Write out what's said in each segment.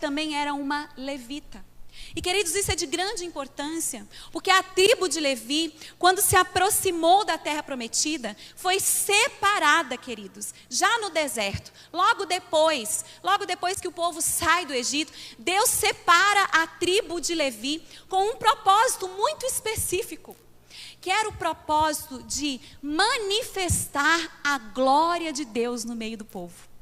também era uma levita. E queridos, isso é de grande importância, porque a tribo de Levi, quando se aproximou da terra prometida, foi separada, queridos, já no deserto. Logo depois que o povo sai do Egito, Deus separa a tribo de Levi com um propósito muito específico, que era o propósito de manifestar a glória de Deus no meio do povo.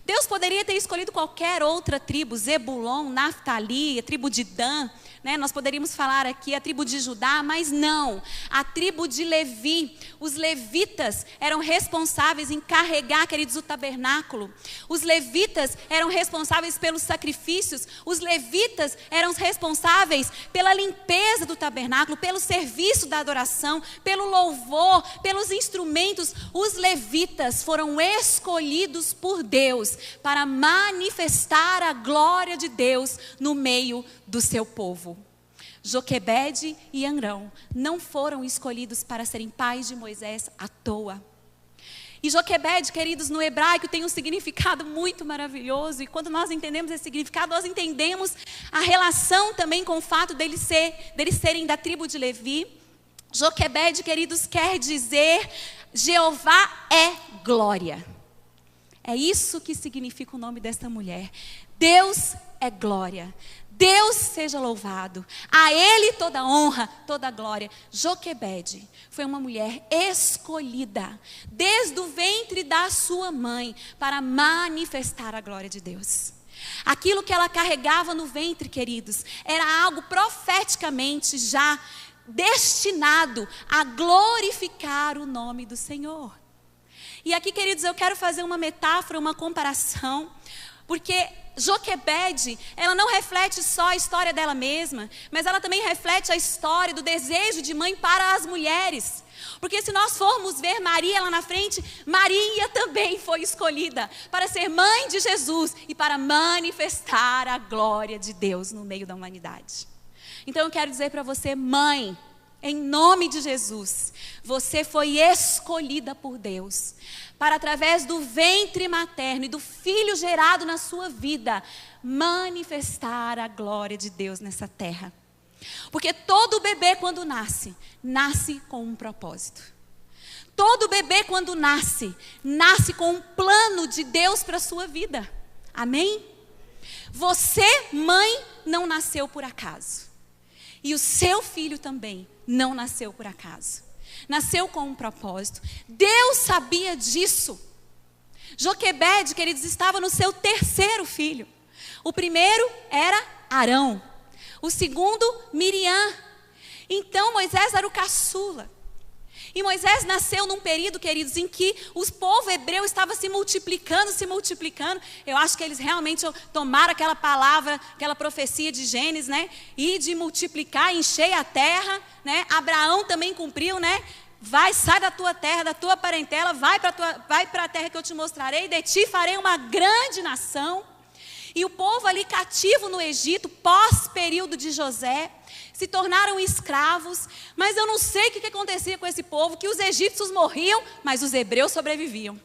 Deus poderia ter escolhido qualquer outra tribo, Zebulon, Naftali, a tribo de Dan, né? Nós poderíamos falar aqui a tribo de Judá, mas não. A tribo de Levi, os levitas eram responsáveis em carregar, queridos, o tabernáculo. Os levitas eram responsáveis pelos sacrifícios. Os levitas eram responsáveis pela limpeza do tabernáculo, pelo serviço da adoração, pelo louvor, pelos instrumentos. Os levitas foram escolhidos por Deus para manifestar a glória de Deus no meio do seu povo. Joquebede e Arão não foram escolhidos para serem pais de Moisés à toa. E Joquebede, queridos, no hebraico tem um significado muito maravilhoso. E quando nós entendemos esse significado, nós entendemos a relação também com o fato deles serem da tribo de Levi. Joquebede, queridos, quer dizer Jeová é glória. É isso que significa o nome desta mulher. Deus é glória. Deus seja louvado. A Ele toda honra, toda glória. Joquebede foi uma mulher escolhida desde o ventre da sua mãe para manifestar a glória de Deus. Aquilo que ela carregava no ventre, queridos, era algo profeticamente já destinado a glorificar o nome do Senhor. E aqui, queridos, eu quero fazer uma metáfora, uma comparação, porque Joquebede, ela não reflete só a história dela mesma, mas ela também reflete a história do desejo de mãe para as mulheres. Porque se nós formos ver Maria lá na frente, Maria também foi escolhida para ser mãe de Jesus e para manifestar a glória de Deus no meio da humanidade. Então eu quero dizer para você, mãe, em nome de Jesus, você foi escolhida por Deus para, através do ventre materno e do filho gerado na sua vida, manifestar a glória de Deus nessa terra. Porque todo bebê quando nasce, nasce com um propósito. Todo bebê quando nasce, nasce com um plano de Deus para a sua vida. Amém? Você, mãe, não nasceu por acaso. E o seu filho também não nasceu por acaso. Nasceu com um propósito. Deus sabia disso. Joquebede, queridos, estava no seu terceiro filho. O primeiro era Arão. O segundo, Miriam. Então Moisés era o caçula. E Moisés nasceu num período, queridos, em que o povo hebreu estava se multiplicando. Eu acho que eles realmente tomaram aquela palavra, aquela profecia de Gênesis, né? E de multiplicar, encher a terra, né? Abraão também cumpriu, né? Sai da tua terra, da tua parentela, vai para a terra que eu te mostrarei, de ti farei uma grande nação. E o povo ali cativo no Egito, pós-período de José, se tornaram escravos. Mas eu não sei o que acontecia com esse povo, que os egípcios morriam, mas os hebreus sobreviviam.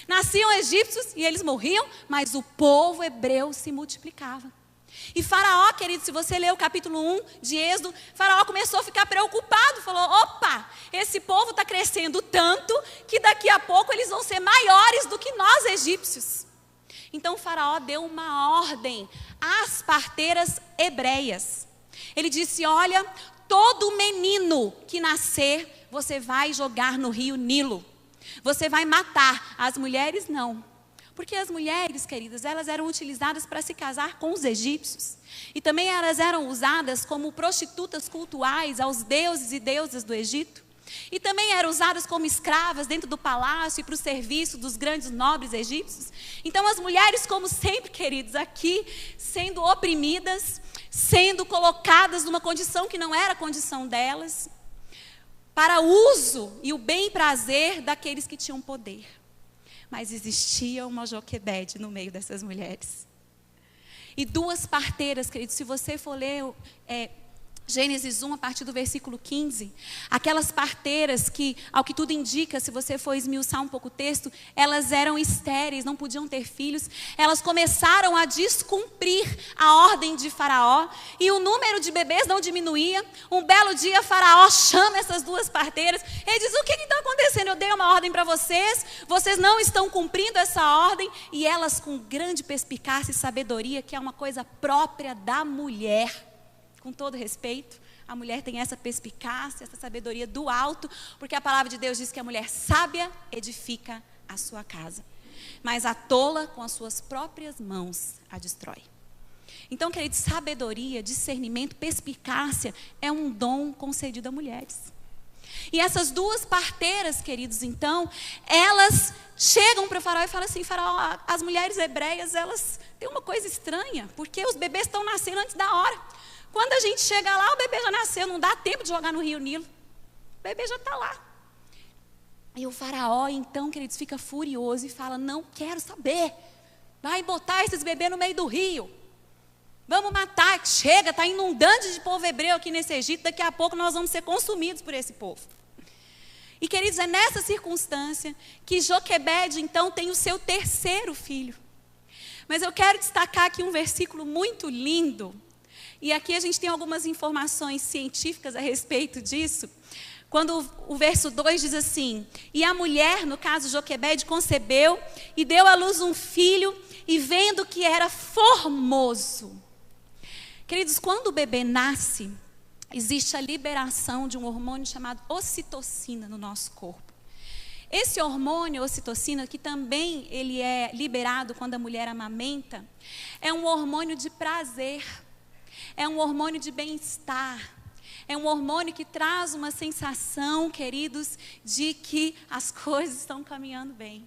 Nasciam egípcios e eles morriam, mas o povo hebreu se multiplicava. E Faraó, querido, se você ler o capítulo 1 de Êxodo, Faraó começou a ficar preocupado, falou, opa, esse povo está crescendo tanto, que daqui a pouco eles vão ser maiores do que nós egípcios. Então o Faraó deu uma ordem às parteiras hebreias. Ele disse, olha, todo menino que nascer, você vai jogar no rio Nilo. Você vai matar. As mulheres não. Porque as mulheres, queridas, elas eram utilizadas para se casar com os egípcios. E também elas eram usadas como prostitutas cultuais aos deuses e deusas do Egito. E também eram usadas como escravas dentro do palácio e para o serviço dos grandes nobres egípcios. Então as mulheres, como sempre, queridos, aqui sendo oprimidas, sendo colocadas numa condição que não era a condição delas, para uso e o bem-prazer daqueles que tinham poder. Mas existia uma Joquebede no meio dessas mulheres. E duas parteiras, queridos, se você for ler Gênesis 1, a partir do versículo 15, aquelas parteiras que, ao que tudo indica, se você for esmiuçar um pouco o texto, elas eram estéreis, não podiam ter filhos, elas começaram a descumprir a ordem de Faraó, e o número de bebês não diminuía. Um belo dia, Faraó chama essas duas parteiras, ele diz: o que está acontecendo? Eu dei uma ordem para vocês, vocês não estão cumprindo essa ordem. E elas, com grande perspicácia e sabedoria, que é uma coisa própria da mulher, com todo respeito, a mulher tem essa perspicácia, essa sabedoria do alto, porque a palavra de Deus diz que a mulher sábia edifica a sua casa, mas a tola com as suas próprias mãos a destrói. Então, queridos, sabedoria, discernimento, perspicácia é um dom concedido a mulheres. E essas duas parteiras, queridos, então, elas chegam para o Faraó e falam assim: Faraó, as mulheres hebreias, elas têm uma coisa estranha, porque os bebês estão nascendo antes da hora. Quando a gente chega lá, o bebê já nasceu, não dá tempo de jogar no rio Nilo. O bebê já está lá. E o Faraó, então, queridos, fica furioso e fala: não quero saber. Vai botar esses bebês no meio do rio. Vamos matar. Chega, está inundando de povo hebreu aqui nesse Egito. Daqui a pouco nós vamos ser consumidos por esse povo. E, queridos, é nessa circunstância que Joquebede, então, tem o seu terceiro filho. Mas eu quero destacar aqui um versículo muito lindo. E aqui a gente tem algumas informações científicas a respeito disso. Quando o verso 2 diz assim: e a mulher, no caso Joquebede, concebeu e deu à luz um filho, e vendo que era formoso. Queridos, quando o bebê nasce, existe a liberação de um hormônio chamado ocitocina no nosso corpo. Esse hormônio, ocitocina, que também ele é liberado quando a mulher amamenta, é um hormônio de prazer. É um hormônio de bem-estar. É um hormônio que traz uma sensação, queridos, de que as coisas estão caminhando bem.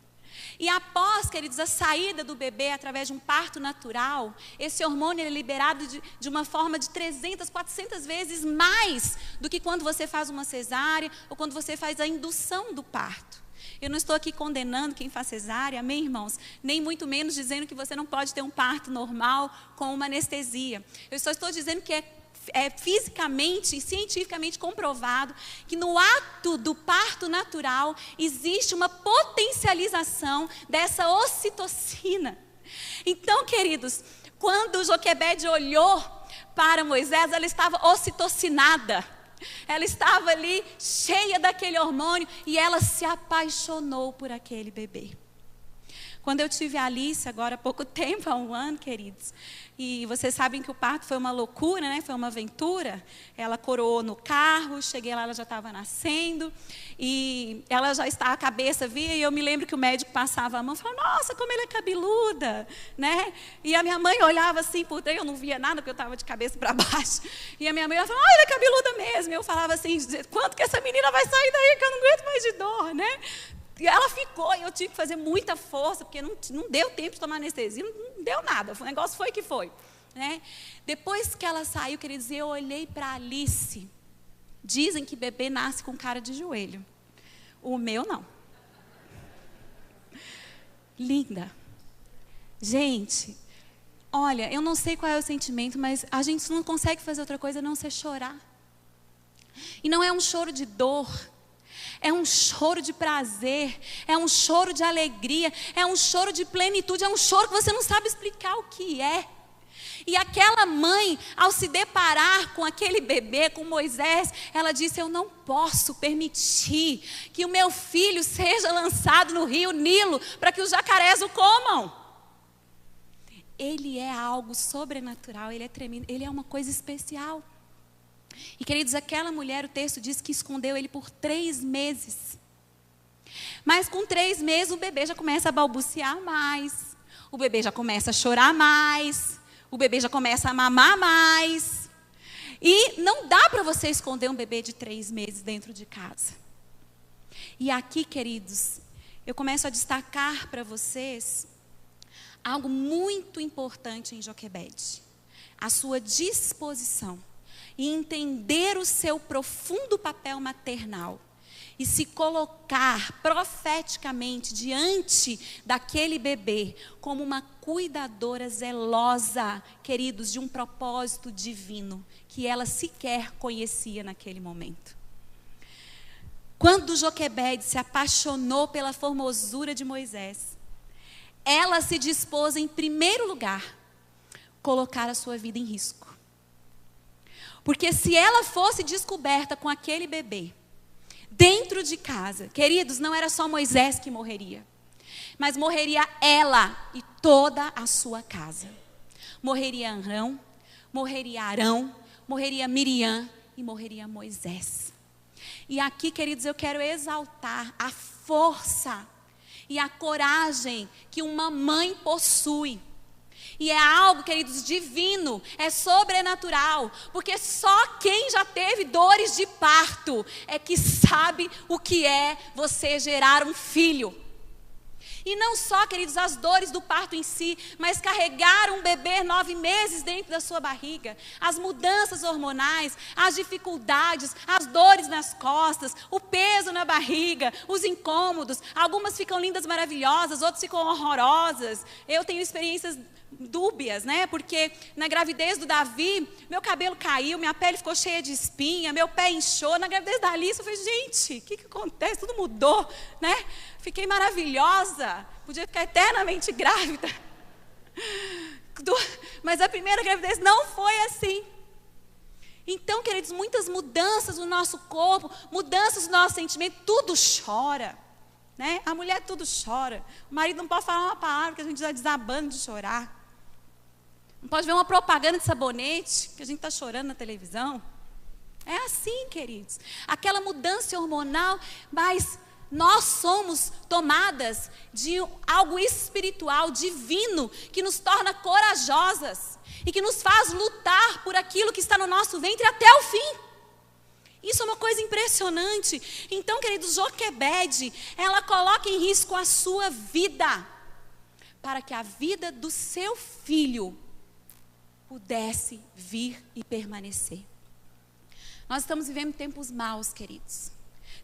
E após, queridos, a saída do bebê através de um parto natural, esse hormônio é liberado de uma forma de 300, 400 vezes mais do que quando você faz uma cesárea ou quando você faz a indução do parto. Eu não estou aqui condenando quem faz cesárea, amém, irmãos? Nem muito menos dizendo que você não pode ter um parto normal com uma anestesia. Eu só estou dizendo que é fisicamente e cientificamente comprovado que no ato do parto natural existe uma potencialização dessa ocitocina. Então, queridos, quando Joquebede olhou para Moisés, ela estava ocitocinada. Ela estava ali cheia daquele hormônio e ela se apaixonou por aquele bebê. Quando eu tive a Alice, agora há pouco tempo, há 1 ano, queridos, e vocês sabem que o parto foi uma loucura, né? Foi uma aventura. Ela coroou no carro, cheguei lá, ela já estava nascendo, e ela já estava, a cabeça via, e eu me lembro que o médico passava a mão e falava: nossa, como ela é cabeluda, né? E a minha mãe olhava assim por dentro, eu não via nada, porque eu estava de cabeça para baixo, e a minha mãe falava: ela é cabeluda mesmo. Eu falava assim: quanto que essa menina vai sair daí, que eu não aguento mais de dor, né? E ela ficou, e eu tive que fazer muita força, porque não deu tempo de tomar anestesia, não deu nada, o negócio foi que foi, né? Depois que ela saiu, queridos, eu olhei para Alice. Dizem que bebê nasce com cara de joelho. O meu não. Linda. Gente, olha, eu não sei qual é o sentimento, mas a gente não consegue fazer outra coisa a não ser chorar. E não é um choro de dor. É um choro de prazer, é um choro de alegria, é um choro de plenitude, é um choro que você não sabe explicar o que é. E aquela mãe, ao se deparar com aquele bebê, com Moisés, ela disse: eu não posso permitir que o meu filho seja lançado no rio Nilo para que os jacarés o comam. Ele é algo sobrenatural, ele é tremendo, ele é uma coisa especial. E, queridos, aquela mulher, o texto diz que escondeu ele por 3 meses. Mas com 3 meses o bebê já começa a balbuciar mais. O bebê já começa a chorar mais. O bebê já começa a mamar mais. E não dá para você esconder um bebê de 3 meses dentro de casa. E aqui, queridos, eu começo a destacar para vocês algo muito importante em Joquebede. A sua disposição. E entender o seu profundo papel maternal. e se colocar profeticamente diante daquele bebê como uma cuidadora zelosa, queridos, de um propósito divino que ela sequer conhecia naquele momento. Quando Joquebede se apaixonou pela formosura de Moisés, ela se dispôs, em primeiro lugar, colocar a sua vida em risco. Porque se ela fosse descoberta com aquele bebê, dentro de casa, queridos, não era só Moisés que morreria, mas morreria ela e toda a sua casa. Morreria Arão, morreria Miriam e morreria Moisés. E aqui, queridos, eu quero exaltar a força e a coragem que uma mãe possui. E é algo, queridos, divino, é sobrenatural, porque só quem já teve dores de parto é que sabe o que é você gerar um filho. E não só, queridos, as dores do parto em si, mas carregar um bebê 9 meses dentro da sua barriga, as mudanças hormonais, as dificuldades, as dores nas costas, o peso na barriga, os incômodos. Algumas ficam lindas, maravilhosas, outras ficam horrorosas. Eu tenho experiências dúbias, né? Porque na gravidez do Davi, meu cabelo caiu, minha pele ficou cheia de espinha, meu pé inchou. Na gravidez da Alice, eu falei, gente, o que acontece? Tudo mudou, né? Fiquei maravilhosa, podia ficar eternamente grávida. Mas a primeira gravidez não foi assim. Então, queridos, muitas mudanças no nosso corpo, mudanças no nosso sentimento, tudo chora. Né? A mulher tudo chora. O marido não pode falar uma palavra que a gente está desabando de chorar. Não pode ver uma propaganda de sabonete que a gente está chorando na televisão. É assim, queridos. Aquela mudança hormonal, mas nós somos tomadas de algo espiritual, divino, que nos torna corajosas e que nos faz lutar por aquilo que está no nosso ventre até o fim. Isso é uma coisa impressionante. Então, queridos, Joquebede, ela coloca em risco a sua vida, para que a vida do seu filho pudesse vir e permanecer. Nós estamos vivendo tempos maus, queridos.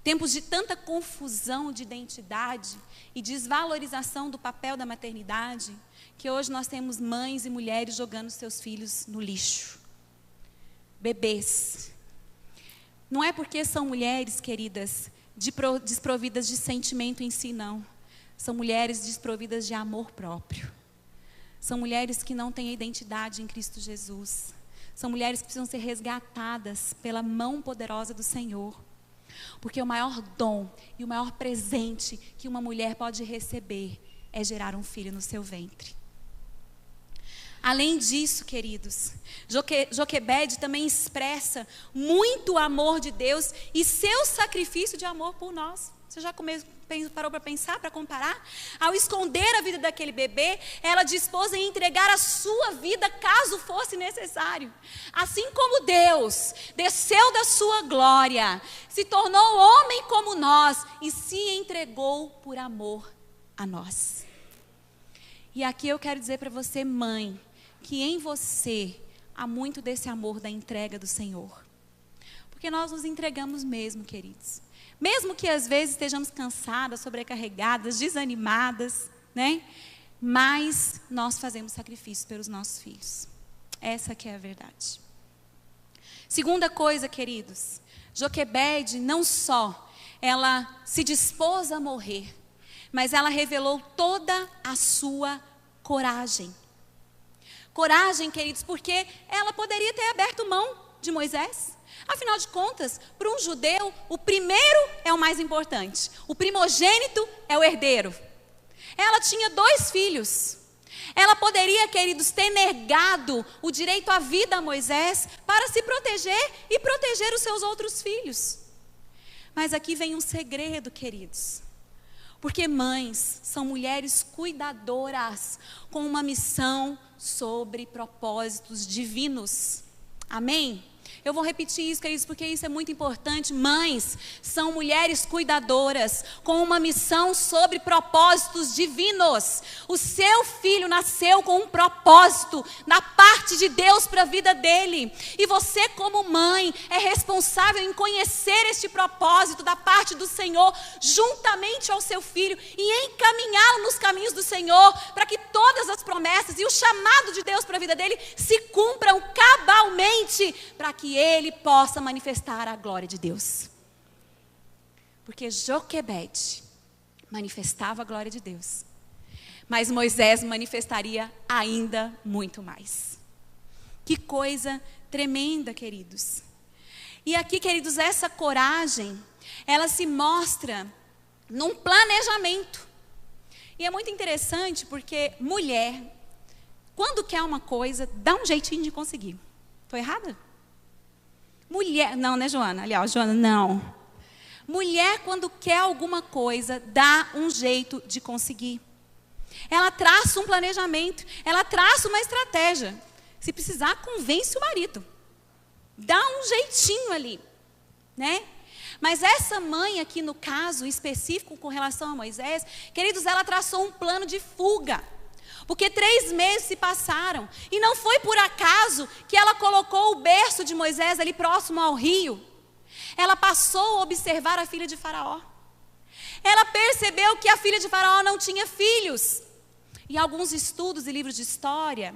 Tempos de tanta confusão de identidade e desvalorização do papel da maternidade, que hoje nós temos mães e mulheres jogando seus filhos no lixo. Bebês. Não é porque são mulheres, queridas, desprovidas de sentimento em si, não. São mulheres desprovidas de amor próprio. São mulheres que não têm identidade em Cristo Jesus. São mulheres que precisam ser resgatadas pela mão poderosa do Senhor. Porque o maior dom e o maior presente que uma mulher pode receber é gerar um filho no seu ventre. Além disso, queridos, Joquebede também expressa muito o amor de Deus e seu sacrifício de amor por nós. Você já parou para pensar, para comparar? Ao esconder a vida daquele bebê, ela dispôs em entregar a sua vida caso fosse necessário. Assim como Deus desceu da sua glória, se tornou homem como nós e se entregou por amor a nós. E aqui eu quero dizer para você, mãe, que em você há muito desse amor da entrega do Senhor. Porque nós nos entregamos mesmo, queridos. Mesmo que às vezes estejamos cansadas, sobrecarregadas, desanimadas, né? Mas nós fazemos sacrifícios pelos nossos filhos. Essa que é a verdade. Segunda coisa, queridos, Joquebede não só ela se dispôs a morrer, mas ela revelou toda a sua coragem. Coragem, queridos, porque ela poderia ter aberto mão de Moisés. Afinal de contas, para um judeu, o primeiro é o mais importante. O primogênito é o herdeiro. Ela tinha 2 filhos. Ela poderia, queridos, ter negado o direito à vida a Moisés para se proteger e proteger os seus outros filhos. Mas aqui vem um segredo, queridos. Porque mães são mulheres cuidadoras com uma missão sobre propósitos divinos. Amém? Eu vou repetir isso, queridos, porque isso é muito importante. Mães são mulheres cuidadoras com uma missão sobre propósitos divinos. O seu filho nasceu com um propósito da parte de Deus para a vida dele. E você, como mãe, é responsável em conhecer este propósito da parte do Senhor juntamente ao seu filho e encaminhá-lo nos caminhos do Senhor, para que todas as promessas e o chamado de Deus para a vida dele se cumpram cabalmente, para que ele possa manifestar a glória de Deus. Porque Joquebede manifestava a glória de Deus, mas Moisés manifestaria ainda muito mais. Que coisa tremenda, queridos. E aqui, queridos, essa coragem, ela se mostra num planejamento. E é muito interessante porque mulher, quando quer uma coisa, dá um jeitinho de conseguir. Estou errada? Mulher, não, né, Joana? Aliás, Joana, não. Mulher, quando quer alguma coisa, dá um jeito de conseguir. Ela traça um planejamento, ela traça uma estratégia. Se precisar, convence o marido. Dá um jeitinho ali, né? Mas essa mãe aqui no caso específico com relação a Moisés, queridos, ela traçou um plano de fuga. Porque 3 meses se passaram. E não foi por acaso que ela colocou o berço de Moisés ali próximo ao rio. Ela passou a observar a filha de Faraó. Ela percebeu que a filha de Faraó não tinha filhos. E alguns estudos e livros de história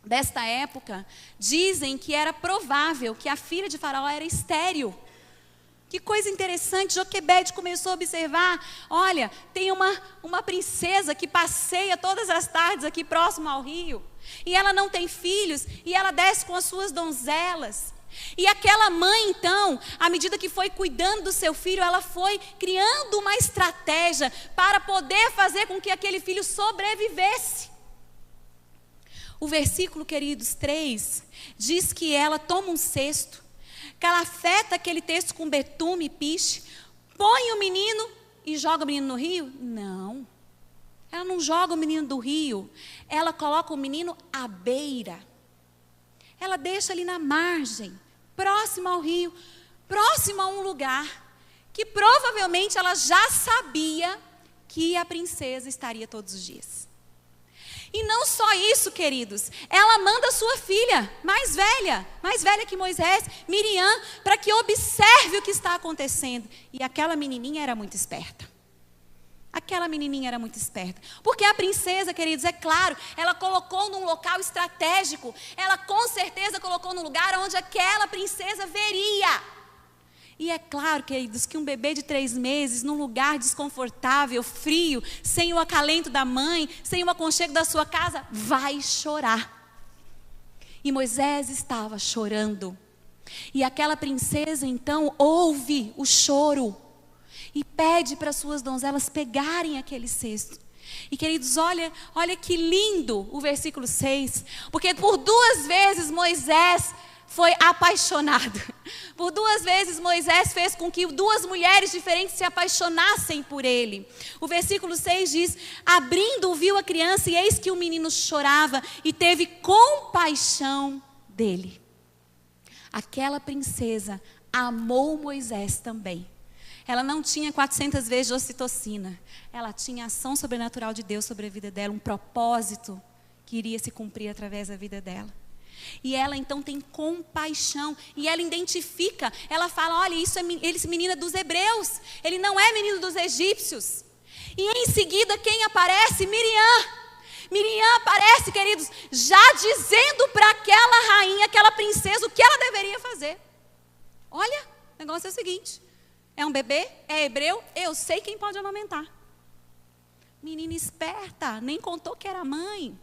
desta época dizem que era provável que a filha de Faraó era estéril. Que coisa interessante, Joquebede começou a observar, olha, tem uma princesa que passeia todas as tardes aqui próximo ao rio, e ela não tem filhos, e ela desce com as suas donzelas. E aquela mãe, então, à medida que foi cuidando do seu filho, ela foi criando uma estratégia para poder fazer com que aquele filho sobrevivesse. O versículo, queridos, 3, diz que ela toma um cesto, calafeta aquele cesto com betume e piche, põe o menino e joga o menino no rio? Não, ela não joga o menino do rio, ela coloca o menino à beira. Ela deixa ali na margem, próximo ao rio, próximo a um lugar que provavelmente ela já sabia que a princesa estaria todos os dias. E não só isso, queridos, ela manda sua filha, mais velha que Moisés, Miriam, para que observe o que está acontecendo. E aquela menininha era muito esperta. Porque a princesa, queridos, é claro, ela colocou num local estratégico. Ela com certeza colocou num lugar onde aquela princesa veria. E é claro, queridos, que um bebê de 3 meses, num lugar desconfortável, frio, sem o acalento da mãe, sem o aconchego da sua casa, vai chorar. E Moisés estava chorando. E aquela princesa, então, ouve o choro e pede para suas donzelas pegarem aquele cesto. E, queridos, olha que lindo o versículo 6. Porque por 2 vezes Moisés foi apaixonado. Por 2 vezes Moisés fez com que 2 mulheres diferentes se apaixonassem por ele. O versículo 6 diz: abrindo, viu a criança e eis que o menino chorava e teve compaixão dele. Aquela princesa amou Moisés também. Ela não tinha 400 vezes de ocitocina. Ela tinha a ação sobrenatural de Deus sobre a vida dela, um propósito que iria se cumprir através da vida dela. E ela então tem compaixão, e ela identifica, ela fala, olha, esse menino é dos hebreus, ele não é menino dos egípcios. E em seguida quem aparece? Miriam aparece, queridos, já dizendo para aquela rainha, aquela princesa, o que ela deveria fazer. Olha, o negócio é o seguinte, é um bebê, é hebreu, eu sei quem pode amamentar. Menina esperta, nem contou que era mãe.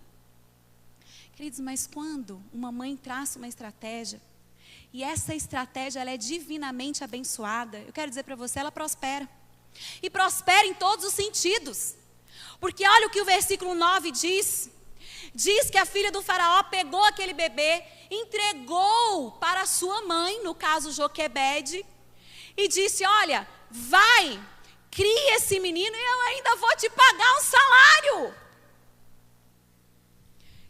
Queridos, mas quando uma mãe traça uma estratégia, e essa estratégia ela é divinamente abençoada, eu quero dizer para você, ela prospera. E prospera em todos os sentidos. Porque olha o que o versículo 9 diz. Diz que a filha do faraó pegou aquele bebê, entregou para sua mãe, no caso Joquebede, e disse, olha, vai, cria esse menino e eu ainda vou te pagar um salário.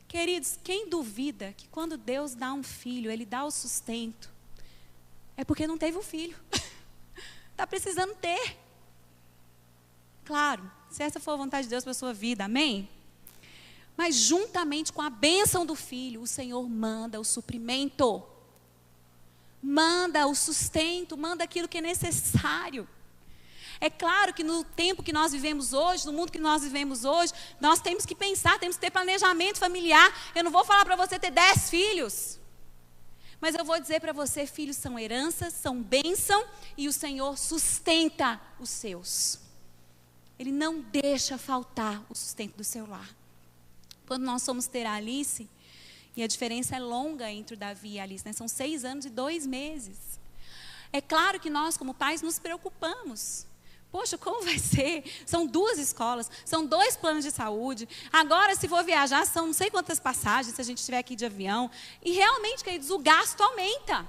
Queridos, quem duvida que quando Deus dá um filho, Ele dá o sustento, é porque não teve um filho. Está precisando ter. Claro, se essa for a vontade de Deus para a sua vida, amém? Mas juntamente com a bênção do filho, o Senhor manda o suprimento. Manda o sustento, manda aquilo que é necessário. É claro que no tempo que nós vivemos hoje, no mundo que nós vivemos hoje, nós temos que pensar, temos que ter planejamento familiar. Eu não vou falar para você ter 10 filhos. Mas eu vou dizer para você, filhos são heranças, são bênção, e o Senhor sustenta os seus. Ele não deixa faltar o sustento do seu lar. Quando nós fomos ter a Alice, e a diferença é longa entre o Davi e a Alice, né? São 6 anos e 2 meses. É claro que nós, como pais, nos preocupamos. Poxa, como vai ser? São 2 escolas, são 2 planos de saúde. Agora, se for viajar, são não sei quantas passagens, se a gente estiver aqui de avião. E realmente, queridos, o gasto aumenta.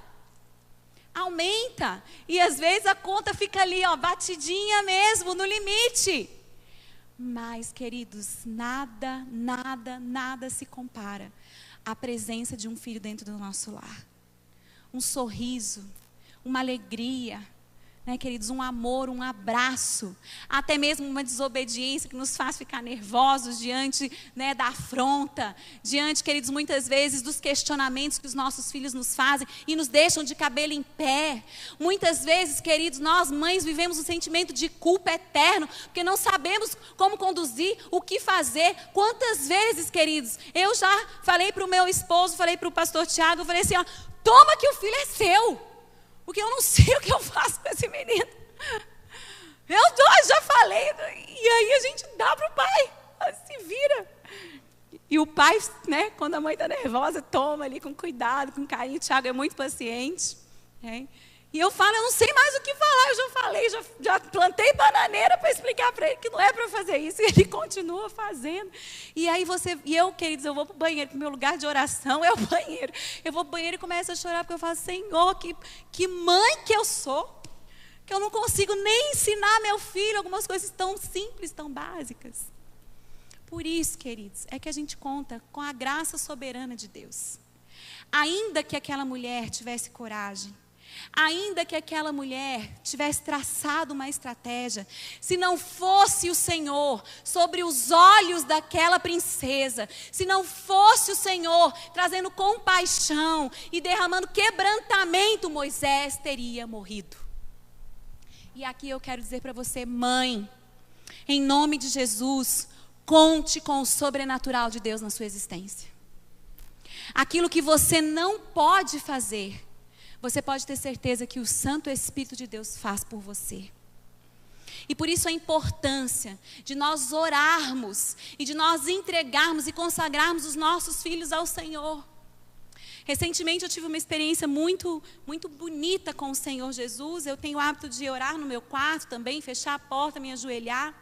Aumenta. E às vezes a conta fica ali, ó, batidinha mesmo, no limite. Mas, queridos, nada se compara à presença de um filho dentro do nosso lar. Um sorriso, uma alegria, né, queridos, um amor, um abraço, até mesmo uma desobediência que nos faz ficar nervosos diante, né, da afronta, diante, queridos, muitas vezes dos questionamentos que os nossos filhos nos fazem e nos deixam de cabelo em pé. Muitas vezes, queridos, nós mães vivemos um sentimento de culpa eterno, porque não sabemos como conduzir, o que fazer. Quantas vezes, queridos, eu já falei para o meu esposo, falei para o pastor Tiago, eu falei assim, ó, toma que o filho é seu. Porque eu não sei o que eu faço com esse menino. Eu já falei. E aí a gente dá para o pai. Se vira. E o pai, né, quando a mãe está nervosa, toma ali com cuidado, com carinho. O Tiago é muito paciente. Né? E eu falo, eu não sei mais o que falar. Eu já falei, já plantei bananeira para explicar para ele que não é para fazer isso. E ele continua fazendo. E aí eu, queridos, eu vou para o banheiro, porque o meu lugar de oração é o banheiro. Eu vou para o banheiro e começo a chorar, porque eu falo, Senhor, que mãe que eu sou, que eu não consigo nem ensinar meu filho algumas coisas tão simples, tão básicas. Por isso, queridos, é que a gente conta com a graça soberana de Deus. Ainda que aquela mulher tivesse coragem, ainda que aquela mulher tivesse traçado uma estratégia, se não fosse o Senhor sobre os olhos daquela princesa, se não fosse o Senhor trazendo compaixão e derramando quebrantamento, Moisés teria morrido. E aqui eu quero dizer para você, mãe, em nome de Jesus, conte com o sobrenatural de Deus na sua existência. Aquilo que você não pode fazer, você pode ter certeza que o Santo Espírito de Deus faz por você. E por isso a importância de nós orarmos e de nós entregarmos e consagrarmos os nossos filhos ao Senhor. Recentemente eu tive uma experiência muito bonita com o Senhor Jesus. Eu tenho o hábito de orar no meu quarto também, fechar a porta, me ajoelhar.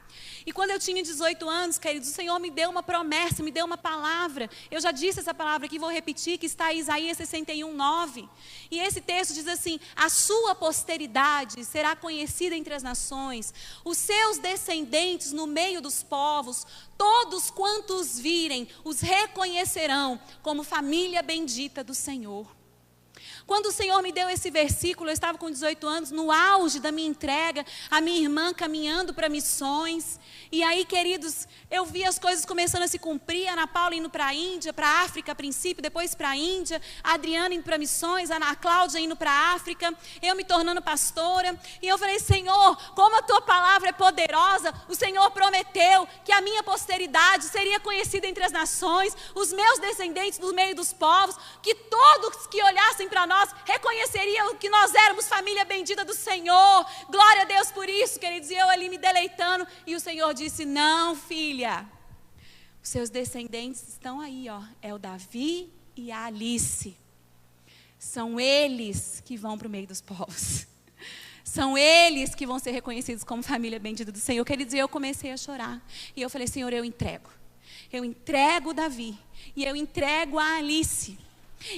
E quando eu tinha 18 anos, queridos, o Senhor me deu uma promessa, me deu uma palavra. Eu já disse essa palavra aqui, vou repetir, que está em Isaías 61:9. E esse texto diz assim: a sua posteridade será conhecida entre as nações, os seus descendentes no meio dos povos, todos quantos virem, os reconhecerão como família bendita do Senhor. Quando o Senhor me deu esse versículo, eu estava com 18 anos, no auge da minha entrega, a minha irmã caminhando para missões. E aí, queridos, eu vi as coisas começando a se cumprir, a Ana Paula indo para a Índia, para a África a princípio, depois para a Índia, a Adriana indo para missões, a Ana Cláudia indo para a África, eu me tornando pastora. E eu falei, Senhor, como a tua palavra é poderosa, o Senhor prometeu que a minha posteridade seria conhecida entre as nações, os meus descendentes no meio dos povos, que todos que olhassem para nós reconheceriam que nós éramos família bendita do Senhor. Glória a Deus por isso, queridos. E eu ali me deleitando, e o Senhor disse, não, filha, os seus descendentes estão aí, ó, é o Davi e a Alice. São eles que vão para o meio dos povos. São eles que vão ser reconhecidos como família bendita do Senhor. Queridos, e eu comecei a chorar. E eu falei, Senhor, eu entrego o Davi e eu entrego a Alice.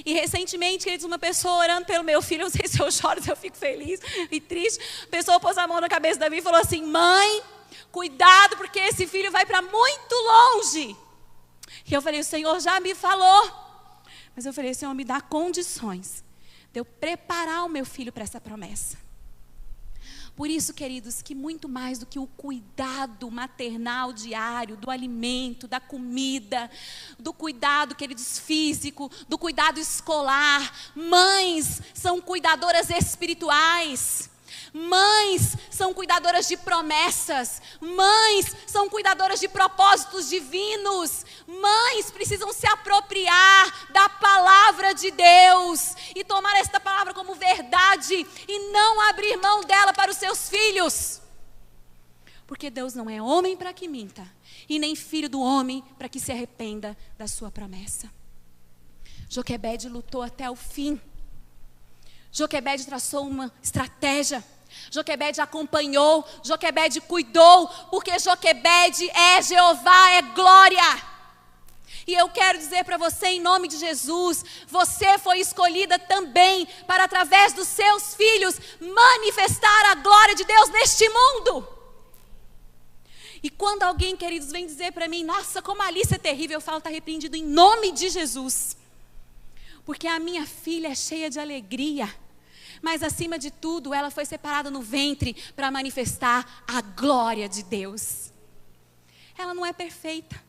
E recentemente, queridos, uma pessoa orando pelo meu filho, eu não sei se eu choro, se eu fico feliz e triste, a pessoa pôs a mão na cabeça do Davi e falou assim, mãe, cuidado porque esse filho vai para muito longe. E eu falei, o Senhor já me falou, mas eu falei, Senhor, me dá condições de eu preparar o meu filho para essa promessa. Por isso, queridos, que muito mais do que o cuidado maternal diário, do alimento, da comida, do cuidado, queridos, físico, do cuidado escolar, mães são cuidadoras espirituais. Mães são cuidadoras de promessas. Mães são cuidadoras de propósitos divinos. Mães precisam se apropriar da palavra de Deus e tomar esta palavra como verdade e não abrir mão dela para os seus filhos. Porque Deus não é homem para que minta, e nem filho do homem para que se arrependa da sua promessa. Joquebede lutou até o fim. Joquebede traçou uma estratégia. Joquebede acompanhou. Joquebede cuidou. Porque Joquebede é Jeová, é glória. E eu quero dizer para você, em nome de Jesus, você foi escolhida também para, através dos seus filhos, manifestar a glória de Deus neste mundo. E quando alguém, queridos, vem dizer para mim, nossa, como a Alice é terrível, eu falo, está repreendido em nome de Jesus. Porque a minha filha é cheia de alegria. Mas acima de tudo, ela foi separada no ventre para manifestar a glória de Deus. Ela não é perfeita,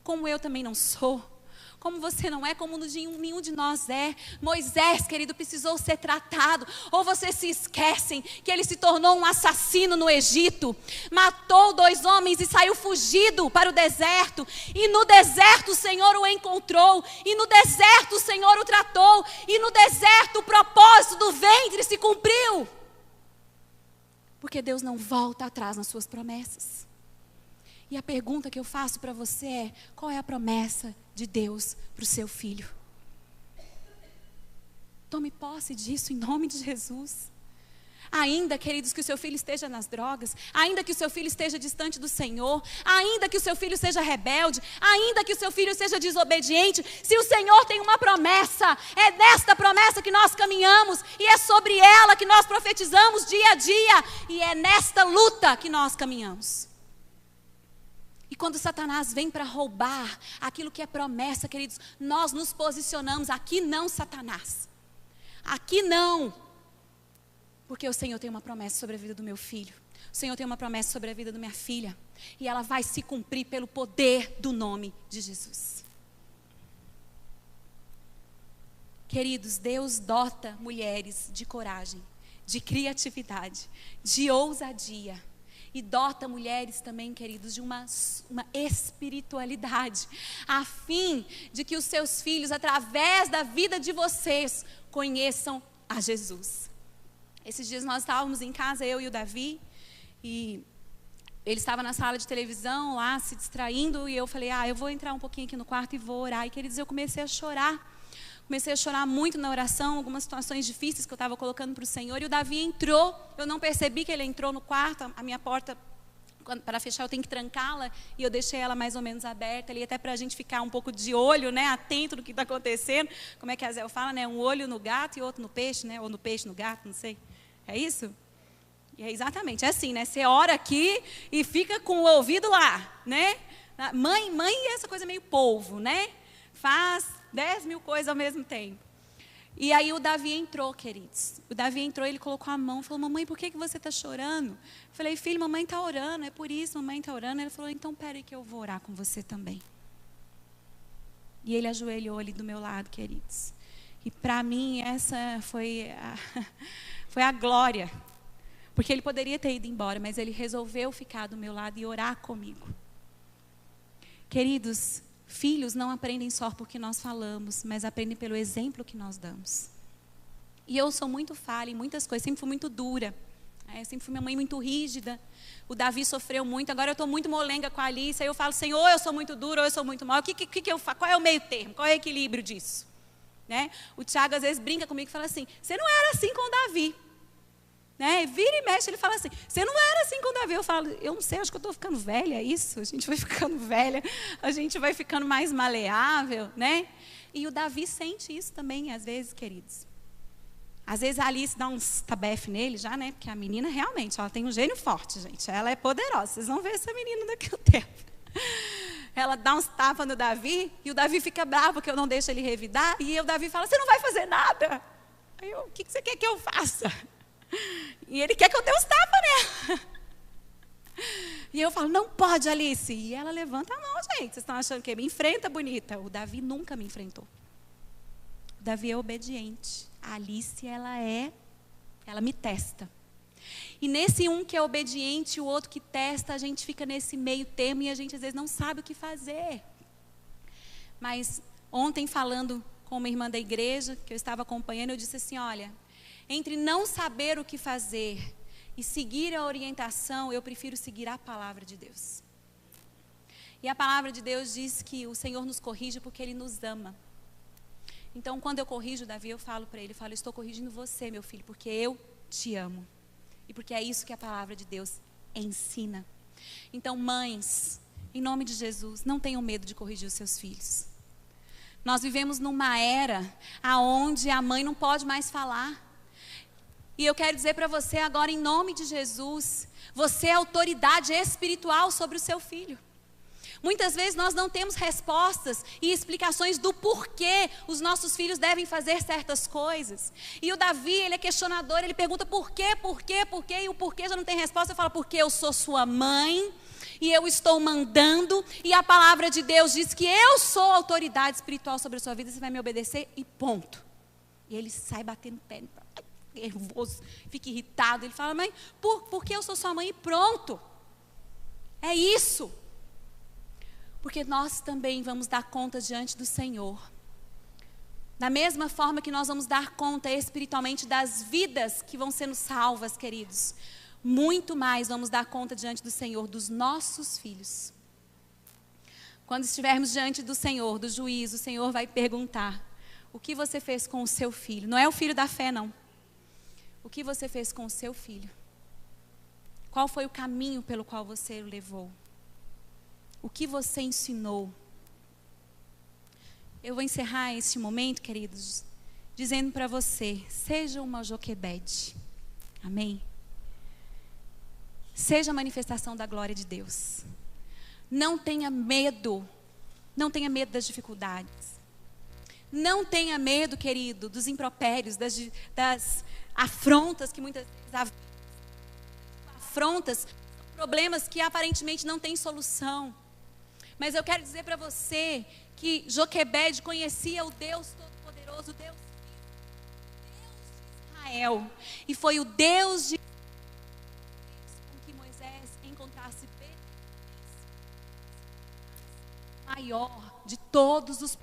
como eu também não sou. Como você não é, como nenhum de nós é. Moisés, querido, precisou ser tratado. Ou vocês se esquecem que ele se tornou um assassino no Egito. Matou 2 homens e saiu fugido para o deserto. E no deserto o Senhor o encontrou. E no deserto o Senhor o tratou. E no deserto o propósito do ventre se cumpriu. Porque Deus não volta atrás nas suas promessas. E a pergunta que eu faço para você é: qual é a promessa de Deus para o seu filho? Tome posse disso em nome de Jesus. Ainda, queridos, que o seu filho esteja nas drogas, ainda que o seu filho esteja distante do Senhor, ainda que o seu filho seja rebelde, ainda que o seu filho seja desobediente, se o Senhor tem uma promessa, é nesta promessa que nós caminhamos, e é sobre ela que nós profetizamos dia a dia, e é nesta luta que nós caminhamos. E quando Satanás vem para roubar aquilo que é promessa, queridos, nós nos posicionamos: aqui não, Satanás, aqui não, porque o Senhor tem uma promessa sobre a vida do meu filho, o Senhor tem uma promessa sobre a vida da minha filha, e ela vai se cumprir pelo poder do nome de Jesus. Queridos, Deus dota mulheres de coragem, de criatividade, de ousadia. E dota mulheres também, queridos, de uma espiritualidade, a fim de que os seus filhos, através da vida de vocês, conheçam a Jesus. Esses dias nós estávamos em casa, eu e o Davi, e ele estava na sala de televisão lá, se distraindo, e eu falei, eu vou entrar um pouquinho aqui no quarto e vou orar. E, queridos, eu comecei a chorar. Comecei a chorar muito na oração, algumas situações difíceis que eu estava colocando para o Senhor. E o Davi entrou, eu não percebi que ele entrou no quarto. A minha porta, para fechar, eu tenho que trancá-la. E eu deixei ela mais ou menos aberta ali, até para a gente ficar um pouco de olho, né, atento no que está acontecendo. Como é que a Zé fala, né? Um olho no gato e outro no peixe, né? Ou no peixe no gato, não sei. É isso? E é exatamente, é assim, né? Você ora aqui e fica com o ouvido lá, né? Mãe é essa coisa meio polvo, né? Faz 10 mil coisas ao mesmo tempo. E aí o Davi entrou, queridos. O Davi entrou, ele colocou a mão, falou, mamãe, por que você está chorando? Eu falei, filho, mamãe está orando, é por isso, mamãe está orando. Ele falou, então peraí que eu vou orar com você também. E ele ajoelhou ali do meu lado, queridos. E para mim essa foi a glória. Porque ele poderia ter ido embora, mas ele resolveu ficar do meu lado e orar comigo. Queridos, filhos não aprendem só porque nós falamos, mas aprendem pelo exemplo que nós damos. E eu sou muito falha em muitas coisas, sempre fui muito dura. Eu sempre fui minha mãe muito rígida. O Davi sofreu muito, agora eu estou muito molenga com a Alice. Aí eu falo, Senhor, ou eu sou muito dura ou eu sou muito mal. O que eu faço? Qual é o meio termo? Qual é o equilíbrio disso? Né? O Tiago às vezes brinca comigo e fala assim, você não era assim com o Davi. Né? Vira e mexe, ele fala assim, você não era assim com o Davi. Eu falo, eu não sei, acho que eu estou ficando velha, é isso? A gente vai ficando velha, a gente vai ficando mais maleável, né? E o Davi sente isso também, às vezes, queridos. Às vezes a Alice dá uns tabefe nele já, né? Porque a menina realmente, ela tem um gênio forte, gente. Ela é poderosa, vocês vão ver essa menina daqui a um tempo. Ela dá uns tapas no Davi, e o Davi fica bravo que eu não deixo ele revidar. E o Davi fala, você não vai fazer nada. Aí eu, o que você quer que eu faça? E ele quer que eu dê uns tapas nela. E eu falo, não pode, Alice. E ela levanta a mão, gente. Vocês estão achando que me enfrenta, bonita? O Davi nunca me enfrentou. O Davi é obediente. A Alice, ela me testa. E nesse um que é obediente e o outro que testa, a gente fica nesse meio termo e a gente às vezes não sabe o que fazer. Mas ontem, falando com uma irmã da igreja, que eu estava acompanhando, eu disse assim, olha, entre não saber o que fazer e seguir a orientação, eu prefiro seguir a palavra de Deus. E a palavra de Deus diz que o Senhor nos corrige porque Ele nos ama. Então, quando eu corrijo o Davi, eu falo para ele, eu falo, estou corrigindo você, meu filho, porque eu te amo. E porque é isso que a palavra de Deus ensina. Então, mães, em nome de Jesus, não tenham medo de corrigir os seus filhos. Nós vivemos numa era onde a mãe não pode mais falar. E eu quero dizer para você agora, em nome de Jesus, você é autoridade espiritual sobre o seu filho. Muitas vezes nós não temos respostas e explicações do porquê os nossos filhos devem fazer certas coisas. E o Davi, ele é questionador, ele pergunta por quê, e o porquê já não tem resposta. Eu falo, porque eu sou sua mãe e eu estou mandando, e a palavra de Deus diz que eu sou autoridade espiritual sobre a sua vida, você vai me obedecer e ponto. E ele sai batendo pé, nervoso, fica irritado, ele fala, mãe, porque eu sou sua mãe e pronto. É isso. Porque nós também vamos dar conta diante do Senhor. Da mesma forma que nós vamos dar conta espiritualmente das vidas que vão sendo salvas, queridos. Muito mais vamos dar conta diante do Senhor dos nossos filhos. Quando estivermos diante do Senhor, do juízo, o Senhor vai perguntar, o que você fez com o seu filho? Não é o filho da fé, não. O que você fez com o seu filho? Qual foi o caminho pelo qual você o levou? O que você ensinou? Eu vou encerrar este momento, queridos, dizendo para você, seja uma Joquebede. Amém? Seja a manifestação da glória de Deus. Não tenha medo das dificuldades. Não tenha medo, querido, dos impropérios, das afrontas que muitas vezes afrontas, problemas que aparentemente não têm solução. Mas eu quero dizer para você que Joquebede conhecia o Deus Todo-Poderoso, o Deus de Israel. E foi o Deus de com que Moisés encontrasse maior de todos os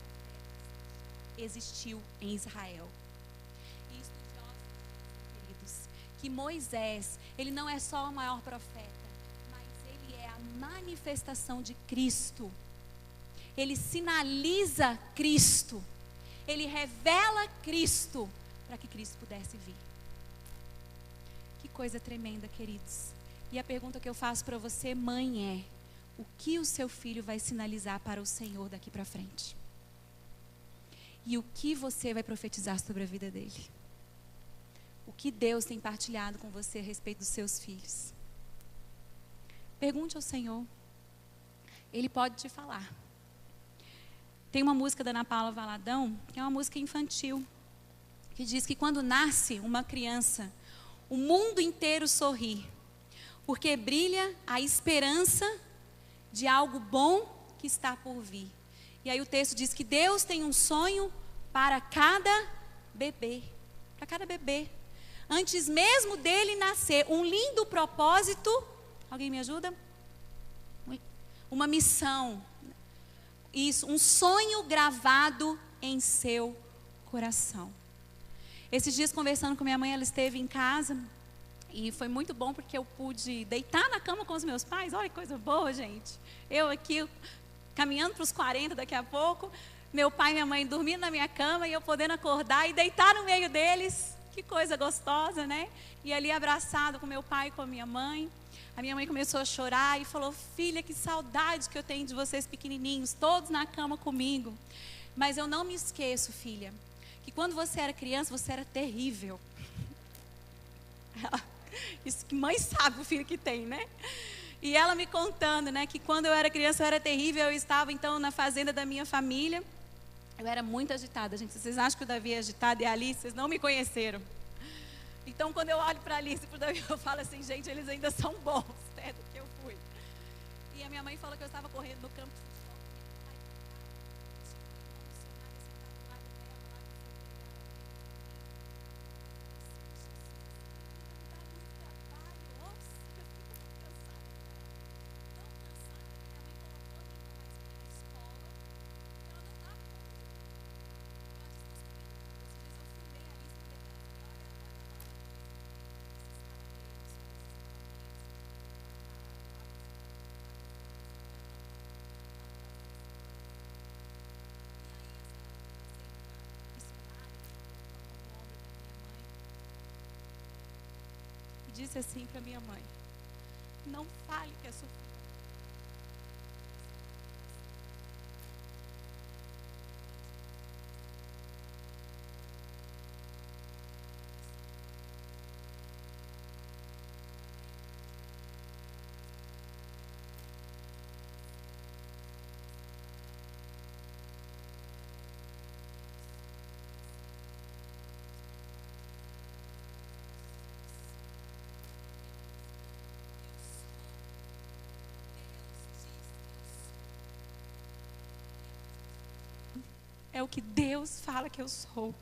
existiu em Israel. E estudiosos, queridos, que Moisés, ele não é só o maior profeta, manifestação de Cristo. Ele sinaliza Cristo. Ele revela Cristo para que Cristo pudesse vir. Que coisa tremenda, queridos. E a pergunta que eu faço para você, mãe, é: o que o seu filho vai sinalizar para o Senhor daqui para frente? E o que você vai profetizar sobre a vida dele? O que Deus tem partilhado com você a respeito dos seus filhos? Pergunte ao Senhor. Ele pode te falar. Tem uma música da Ana Paula Valadão, que é uma música infantil, que diz que quando nasce uma criança, o mundo inteiro sorri, porque brilha a esperança de algo bom que está por vir. E aí o texto diz que Deus tem um sonho para cada bebê. Para cada bebê. Antes mesmo dele nascer, um lindo propósito. Alguém me ajuda? Uma missão. Isso, um sonho gravado em seu coração. Esses dias, conversando com minha mãe, ela esteve em casa. E foi muito bom porque eu pude deitar na cama com os meus pais. Olha que coisa boa, gente. Eu aqui, caminhando para os 40 daqui a pouco. Meu pai e minha mãe dormindo na minha cama e eu podendo acordar e deitar no meio deles. Que coisa gostosa, né? E ali abraçado com meu pai e com a minha mãe. A minha mãe começou a chorar e falou: filha, que saudade que eu tenho de vocês pequenininhos, todos na cama comigo. Mas eu não me esqueço, filha, que quando você era criança, você era terrível. Isso que mãe sabe o filho que tem, né? E ela me contando, né, que quando eu era criança eu era terrível. Eu estava então na fazenda da minha família. Eu era muito agitada, gente. Vocês acham que o Davi é agitado e a Alice? Vocês não me conheceram. Então, quando eu olho para a Alice e para o Davi, eu falo assim: gente, eles ainda são bons, perto do que eu fui. E a minha mãe falou que eu estava correndo no campo de futebol. disse assim para minha mãe: não fale que é sua filha. É o que Deus fala que eu sou.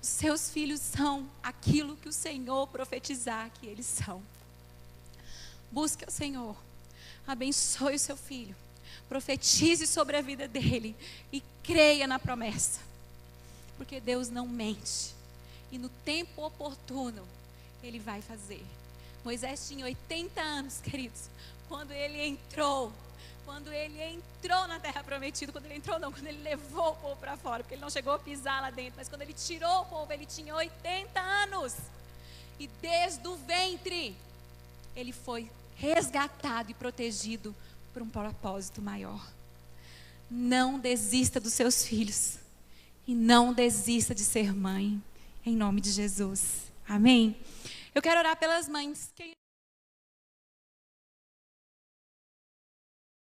Os seus filhos são aquilo que o Senhor profetizar que eles são. Busque o Senhor. Abençoe o seu filho. Profetize sobre a vida dele. E creia na promessa. Porque Deus não mente. E no tempo oportuno, Ele vai fazer. Moisés tinha 80 anos, queridos. Quando ele entrou na terra prometida, quando ele levou o povo para fora, porque ele não chegou a pisar lá dentro, mas quando ele tirou o povo, ele tinha 80 anos, e desde o ventre, ele foi resgatado e protegido por um propósito maior. Não desista dos seus filhos, e não desista de ser mãe, em nome de Jesus, amém? Eu quero orar pelas mães.